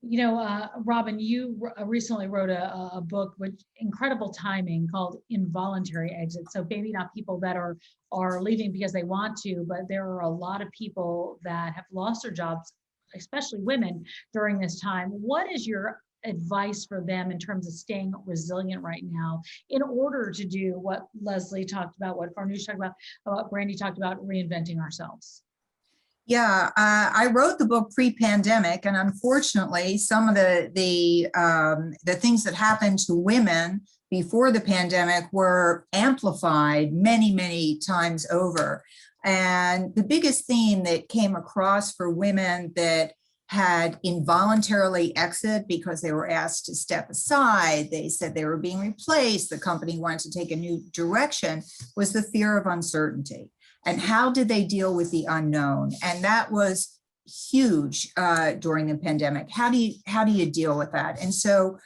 Robin, you recently wrote a book with incredible timing called Involuntary Exit. So maybe not people that are leaving because they want to, but there are a lot of people that have lost their jobs, especially women, during this time. What is your advice for them in terms of staying resilient right now in order to do what Lesley talked about, what Farnoosh talked about, what Brandi talked about, reinventing ourselves? Yeah, I wrote the book pre-pandemic, and unfortunately, some of the things that happened to women before the pandemic were amplified many, many times over. And the biggest theme that came across for women that had involuntarily exit because they were asked to step aside, they said they were being replaced, the company wanted to take a new direction, was the fear of uncertainty. And how did they deal with the unknown? And that was huge during the pandemic. How do you deal with that? And so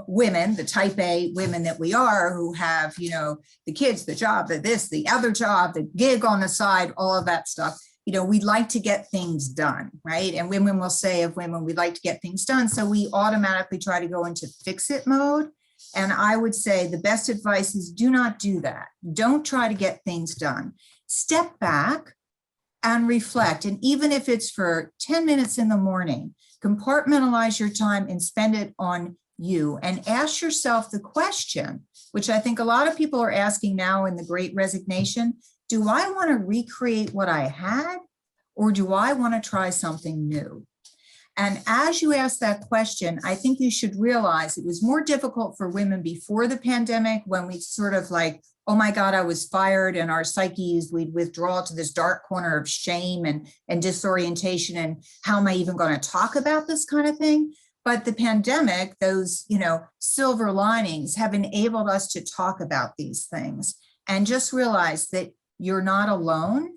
women, the type A women that we are, who have, the kids, the job, the other job, the gig on the side, all of that stuff, we'd like to get things done, right? And women will say of women, we'd like to get things done. So we automatically try to go into fix it mode. And I would say the best advice is do not do that. Don't try to get things done. Step back and reflect. And even if it's for 10 minutes in the morning, compartmentalize your time and spend it on you, and ask yourself the question, which I think a lot of people are asking now in the Great Resignation: do I want to recreate what I had, or do I want to try something new? And as you ask that question, I think you should realize it was more difficult for women before the pandemic, when we sort of like, oh my God, I was fired, and our psyches, we'd withdraw to this dark corner of shame and disorientation, and how am I even going to talk about this kind of thing? But the pandemic, those, silver linings have enabled us to talk about these things, and just realize that you're not alone,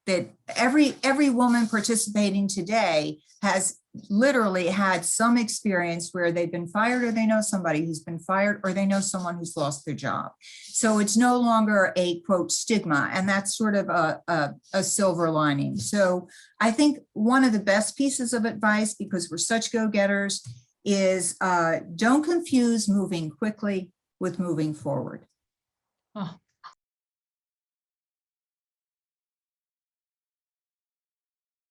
that every woman participating today has literally had some experience where they've been fired, or they know somebody who's been fired, or they know someone who's lost their job. So it's no longer a quote stigma, and that's sort of a silver lining. So I think one of the best pieces of advice, because we're such go-getters, is don't confuse moving quickly with moving forward. Oh,